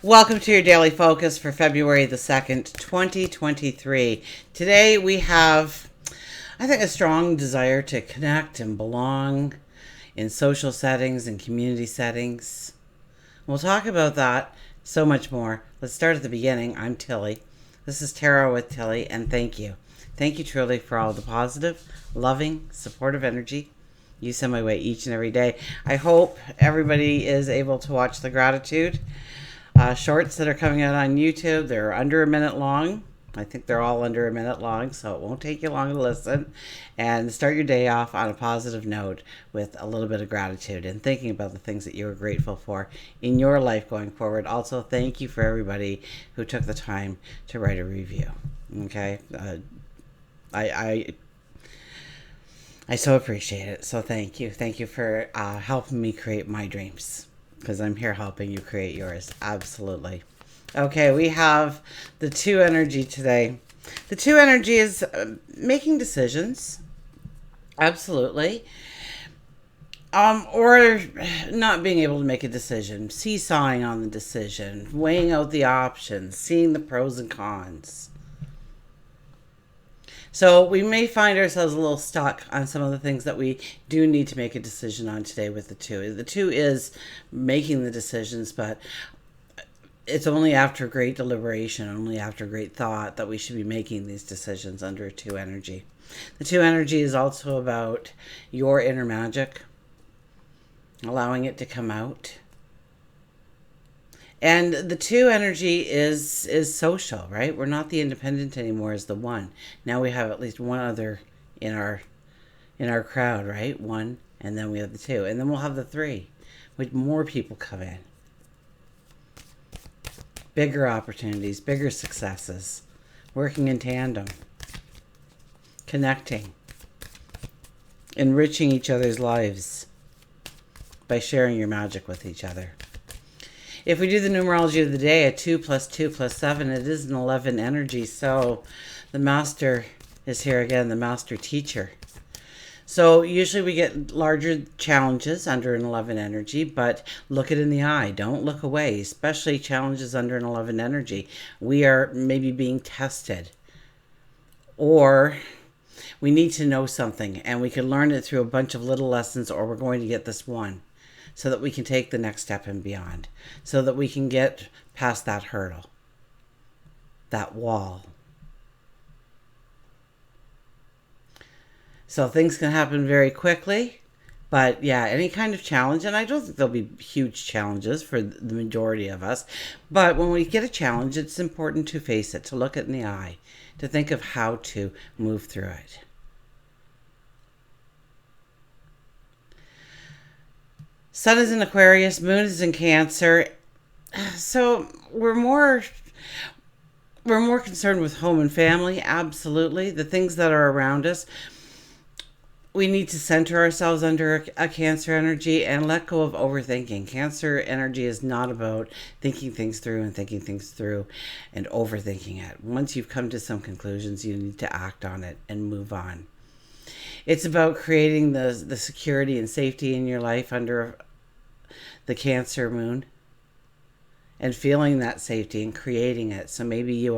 Welcome to your daily focus for February the 2nd, 2023. Today we have, I think, a strong desire to connect and belong in social settings and community settings. We'll talk about that, so much more. Let's start at the beginning. I'm Tilly. This is Tarot with Tilly, and thank you. Thank you truly for all the positive, loving, supportive energy you send my way each and every day. I hope everybody is able to watch the gratitude shorts that are coming out on YouTube. They're under a minute long. I think they're all under a minute long, so it won't take you long to listen. And start your day off on a positive note with a little bit of gratitude and thinking about the things that you are grateful for in your life going forward. Also, thank you for everybody who took the time to write a review. Okay? I so appreciate it. So thank you. Thank you for helping me create my dreams, because I'm here helping you create yours. Absolutely. Okay, we have the 2 energy today. The 2 energy is making decisions. Absolutely. Or not being able to make a decision. Seesawing on the decision. Weighing out the options. Seeing the pros and cons. So we may find ourselves a little stuck on some of the things that we do need to make a decision on today with the 2. The 2 is making the decisions, but it's only after great deliberation, only after great thought that we should be making these decisions under 2 energy. The 2 energy is also about your inner magic, allowing it to come out. And the 2 energy is social, right? We're not the independent anymore as the 1. Now we have at least one other in our crowd, right? 1, and then we have the 2, and then we'll have the 3, with more people come in. Bigger opportunities, bigger successes, working in tandem, connecting, enriching each other's lives by sharing your magic with each other. If we do the numerology of the day, a 2 + 2 + 7, it is an 11 energy. So the master is here again, the master teacher. So usually we get larger challenges under an 11 energy, but look it in the eye. Don't look away, especially challenges under an 11 energy. We are maybe being tested, or we need to know something, and we can learn it through a bunch of little lessons, or we're going to get this one, so that we can take the next step and beyond, so that we can get past that hurdle, that wall. So things can happen very quickly, but yeah, any kind of challenge, and I don't think there'll be huge challenges for the majority of us, but when we get a challenge, it's important to face it, to look it in the eye, to think of how to move through it. Sun is in Aquarius, Moon is in Cancer. So we're more concerned with home and family, absolutely. The things that are around us. We need to center ourselves under a Cancer energy and let go of overthinking. Cancer energy is not about thinking things through and overthinking it. Once you've come to some conclusions, you need to act on it and move on. It's about creating the security and safety in your life under the Cancer moon, and feeling that safety and creating it. So maybe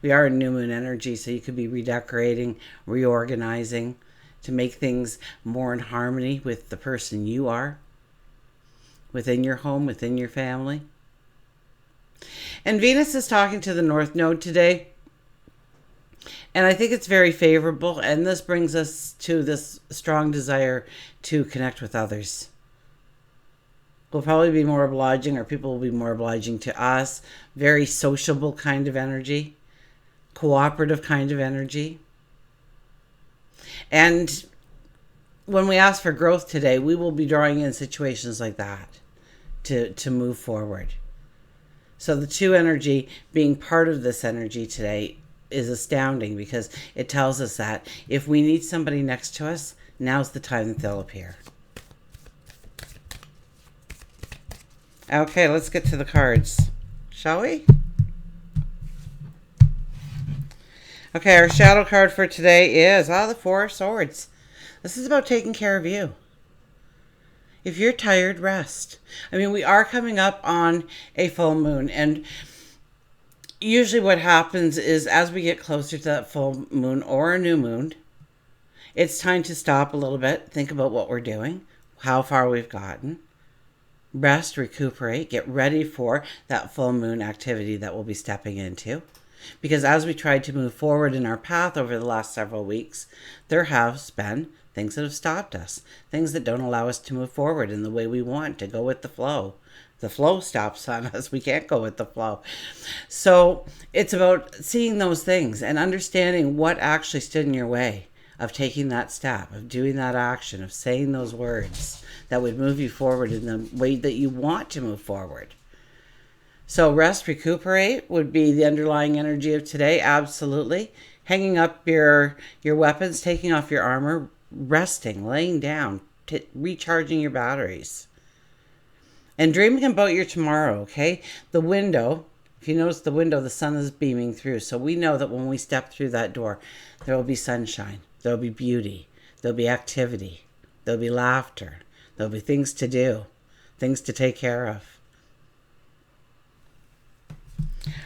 we are in new moon energy, so you could be redecorating, reorganizing to make things more in harmony with the person you are, within your home, within your family. And Venus is talking to the North Node today. And I think it's very favorable. And this brings us to this strong desire to connect with others. We'll probably be more obliging, or people will be more obliging to us. Very sociable kind of energy. Cooperative kind of energy. And when we ask for growth today, we will be drawing in situations like that to move forward. So the 2 energy being part of this energy today is astounding, because it tells us that if we need somebody next to us, now's the time that they'll appear. Okay, let's get to the cards, shall we? Okay, our shadow card for today is the 4 of Swords. This is about taking care of you. If you're tired, rest. I mean, we are coming up on a full moon, and usually what happens is as we get closer to that full moon or a new moon, it's time to stop a little bit, think about what we're doing, how far we've gotten, rest, recuperate, get ready for that full moon activity that we'll be stepping into. Because as we tried to move forward in our path over the last several weeks, there have been things that have stopped us, things that don't allow us to move forward in the way we want, to go with the flow. The flow stops on us. We can't go with the flow. So it's about seeing those things and understanding what actually stood in your way of taking that step, of doing that action, of saying those words that would move you forward in the way that you want to move forward. So rest, recuperate would be the underlying energy of today. Absolutely. Hanging up your weapons, taking off your armor, resting, laying down, recharging your batteries. And dreaming about your tomorrow, okay? The window, if you notice the window, the sun is beaming through. So we know that when we step through that door, there will be sunshine. There'll be beauty. There'll be activity. There'll be laughter. There'll be things to do, things to take care of.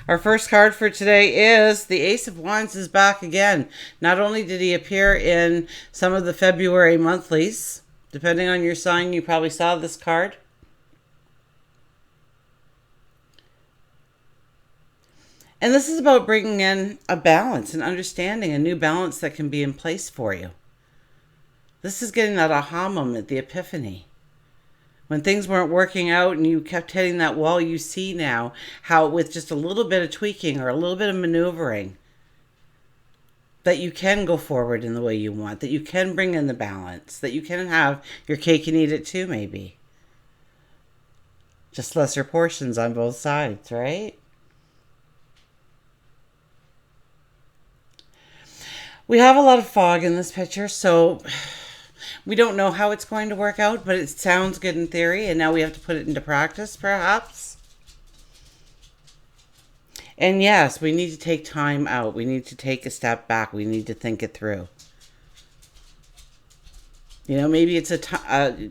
Our first card for today is the Ace of Wands is back again. Not only did he appear in some of the February monthlies, depending on your sign, you probably saw this card. And this is about bringing in a balance and understanding a new balance that can be in place for you. This is getting that aha moment, the epiphany. When things weren't working out and you kept hitting that wall, you see now how with just a little bit of tweaking or a little bit of maneuvering, that you can go forward in the way you want, that you can bring in the balance, that you can have your cake and eat it too, maybe. Just lesser portions on both sides, right? We have a lot of fog in this picture, so we don't know how it's going to work out, but it sounds good in theory, and now we have to put it into practice, perhaps. And yes, we need to take time out. We need to take a step back. We need to think it through. You know, maybe it's the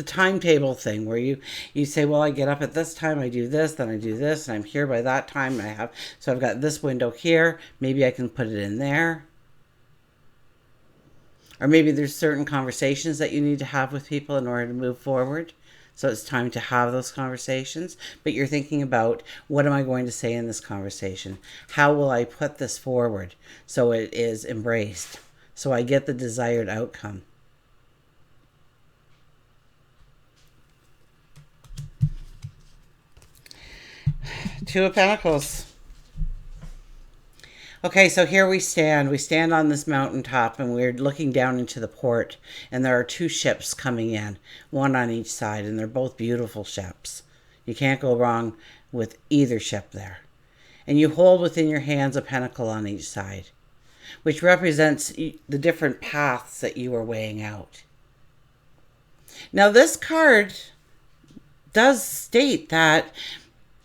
timetable thing where you say, well, I get up at this time, I do this, then I do this, and I'm here by that time. So I've got this window here. Maybe I can put it in there. Or maybe there's certain conversations that you need to have with people in order to move forward. So it's time to have those conversations. But you're thinking about, what am I going to say in this conversation? How will I put this forward so it is embraced? So I get the desired outcome. Two of Pentacles. Okay, so here we stand. We stand on this mountaintop and we're looking down into the port. And there are two ships coming in, one on each side, and they're both beautiful ships. You can't go wrong with either ship there. And you hold within your hands a pentacle on each side, which represents the different paths that you are weighing out. Now, this card does state that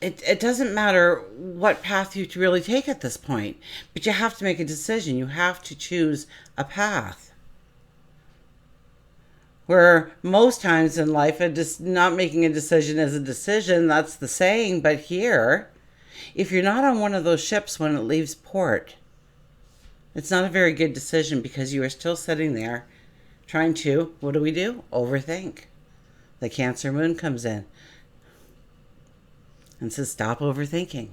it doesn't matter what path you really take at this point, but you have to make a decision. You have to choose a path. Where most times in life, not making a decision is a decision, that's the saying. But here, if you're not on one of those ships when it leaves port, it's not a very good decision because you are still sitting there trying to, what do? Overthink. The Cancer moon comes in and says, stop overthinking.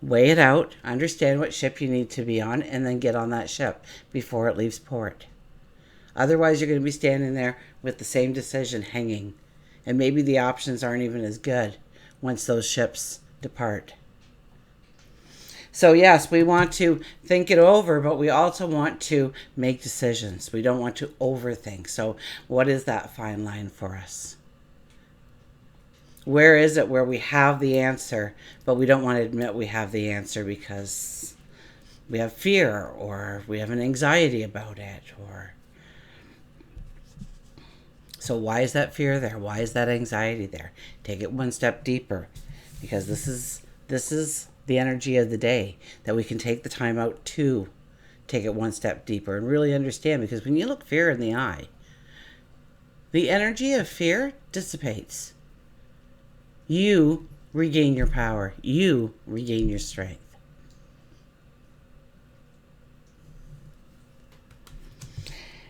Weigh it out, understand what ship you need to be on, and then get on that ship before it leaves port. Otherwise, you're going to be standing there with the same decision hanging. And maybe the options aren't even as good once those ships depart. So yes, we want to think it over, but we also want to make decisions. We don't want to overthink. So what is that fine line for us? Where is it where we have the answer, but we don't want to admit we have the answer because we have fear or we have an anxiety about it? So why is that fear there? Why is that anxiety there? Take it one step deeper, because this is the energy of the day, that we can take the time out to take it one step deeper and really understand. Because when you look fear in the eye, the energy of fear dissipates. You regain your power. You regain your strength.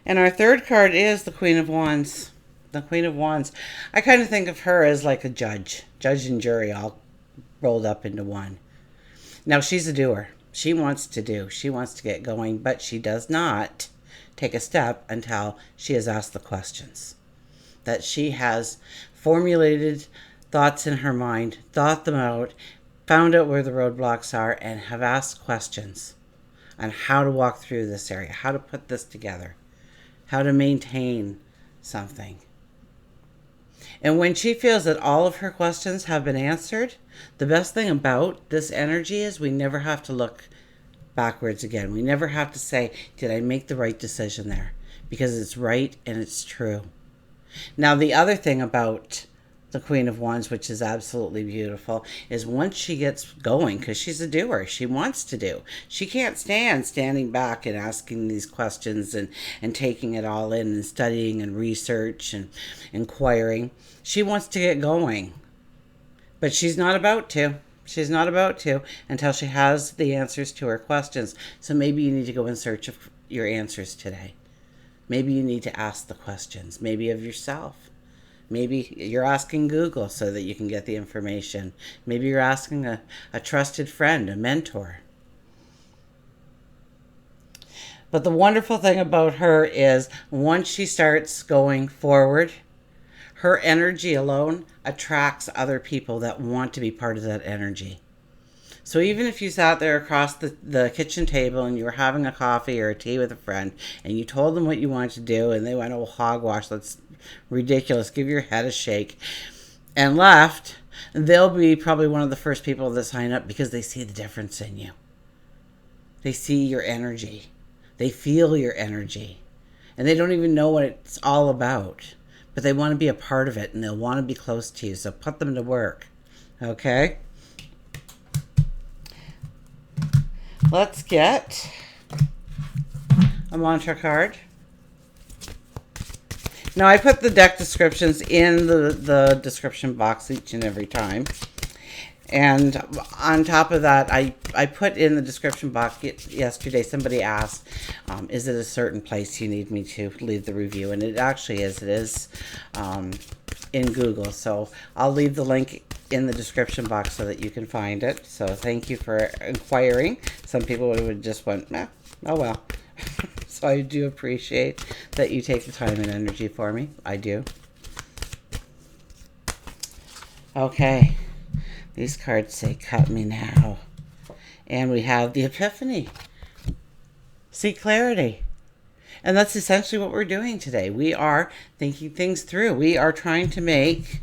And our third card is the Queen of Wands. The Queen of Wands. I kind of think of her as like a judge and jury all rolled up into one. Now, she's a doer. She wants to do. She wants to get going, but she does not take a step until she has asked the questions. That she has formulated thoughts in her mind, thought them out, found out where the roadblocks are, and have asked questions on how to walk through this area, how to put this together, how to maintain something. And when she feels that all of her questions have been answered, the best thing about this energy is we never have to look backwards again. We never have to say, did I make the right decision there? Because it's right and it's true. Now, the other thing about the Queen of Wands, which is absolutely beautiful, is once she gets going, because she's a doer, she wants to do. She can't stand standing back and asking these questions and taking it all in and studying and research and inquiring. She wants to get going, but she's not about to. She's not about to until she has the answers to her questions. So maybe you need to go in search of your answers today. Maybe you need to ask the questions, maybe of yourself. Maybe you're asking Google so that you can get the information. Maybe you're asking a trusted friend, a mentor. But the wonderful thing about her is once she starts going forward, her energy alone attracts other people that want to be part of that energy. So even if you sat there across the kitchen table and you were having a coffee or a tea with a friend and you told them what you wanted to do and they went, oh, hogwash, that's ridiculous, give your head a shake, and left, they'll be probably one of the first people that sign up because they see the difference in you. They see your energy. They feel your energy. And they don't even know what it's all about. But they want to be a part of it and they'll want to be close to you. So put them to work. Okay? Let's get a mantra card. Now, I put the deck descriptions in the description box each and every time. And on top of that, I put in the description box yesterday, somebody asked, is it a certain place you need me to leave the review? And it actually is. It is in Google. So I'll leave the link in the description box so that you can find it. So thank you for inquiring. Some people would just went, oh well. So I do appreciate that you take the time and energy for me. I do. Okay. These cards say, cut me now. And we have the Epiphany. See clarity. And that's essentially what we're doing today. We are thinking things through. We are trying to make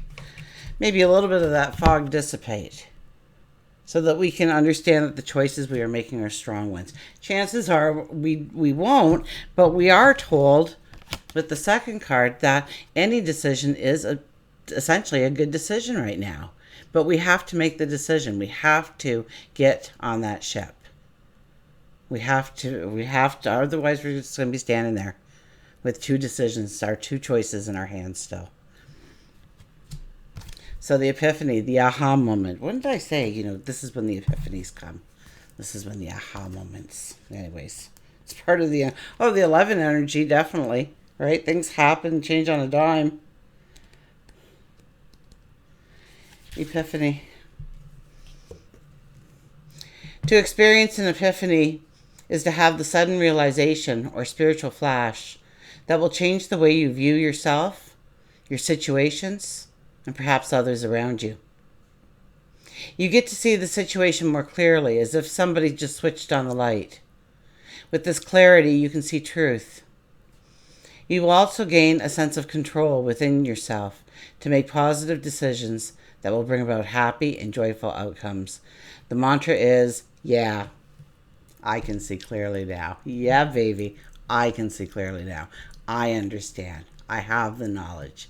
maybe a little bit of that fog dissipate so that we can understand that the choices we are making are strong ones. Chances are we won't, but we are told with the second card that any decision is essentially a good decision right now. But we have to make the decision. We have to get on that ship. We have to, otherwise we're just going to be standing there with two decisions, our two choices in our hands still. So the Epiphany, the aha moment. When did I say, this is when the epiphanies come? This is when the aha moments. Anyways, it's part of the 11 energy, definitely. Right? Things happen, change on a dime. Epiphany. To experience an epiphany is to have the sudden realization or spiritual flash that will change the way you view yourself, your situations, and perhaps others around you. You get to see the situation more clearly, as if somebody just switched on the light. With this clarity, you can see truth. You will also gain a sense of control within yourself to make positive decisions that will bring about happy and joyful outcomes. The mantra is, yeah, I can see clearly now. Yeah, baby, I can see clearly now. I understand. I have the knowledge.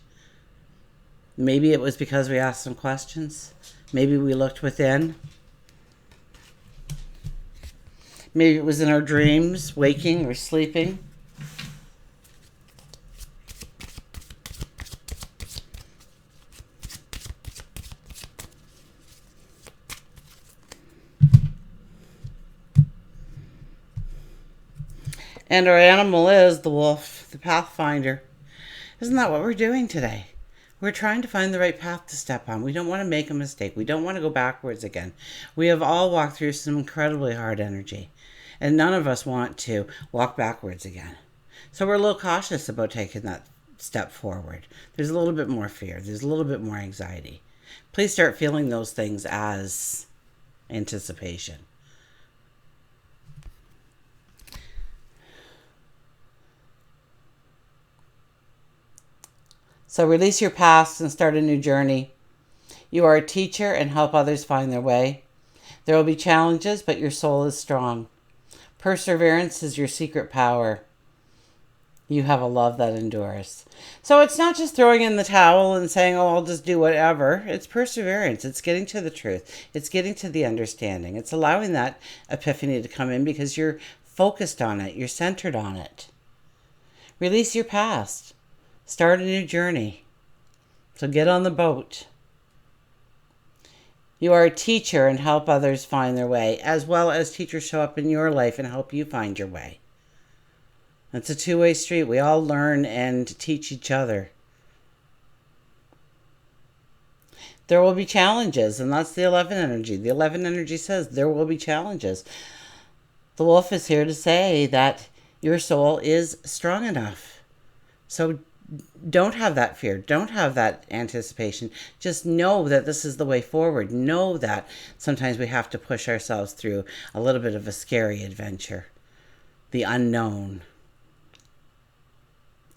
Maybe it was because we asked some questions. Maybe we looked within. Maybe it was in our dreams, waking or sleeping. And our animal is the wolf, the pathfinder. Isn't that what we're doing today? We're trying to find the right path to step on. We don't want to make a mistake. We don't want to go backwards again. We have all walked through some incredibly hard energy, and none of us want to walk backwards again. So we're a little cautious about taking that step forward. There's a little bit more fear. There's a little bit more anxiety. Please start feeling those things as anticipation. So release your past and start a new journey. You are a teacher and help others find their way. There will be challenges, but your soul is strong. Perseverance is your secret power. You have a love that endures. So it's not just throwing in the towel and saying, oh, I'll just do whatever. It's perseverance. It's getting to the truth. It's getting to the understanding. It's allowing that epiphany to come in because you're focused on it. You're centered on it. Release your past. Start a new journey. So get on the boat. You are a teacher and help others find their way, as well as teachers show up in your life and help you find your way. It's a two-way street. We all learn and teach each other. There will be challenges, and that's the 11 energy. The 11 energy says there will be challenges. The wolf is here to say that your soul is strong enough. So don't have that fear. Don't have that anticipation. Just know that this is the way forward. Know that sometimes we have to push ourselves through a little bit of a scary adventure, the unknown,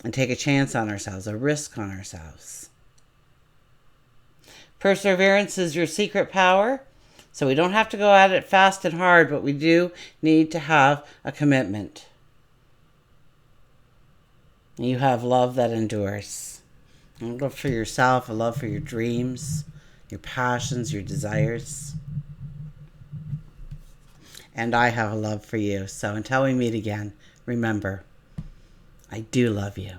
and take a chance on ourselves, a risk on ourselves. Perseverance is your secret power. So we don't have to go at it fast and hard, but we do need to have a commitment. You have love that endures. A love for yourself, a love for your dreams, your passions, your desires. And I have a love for you. So until we meet again, remember, I do love you.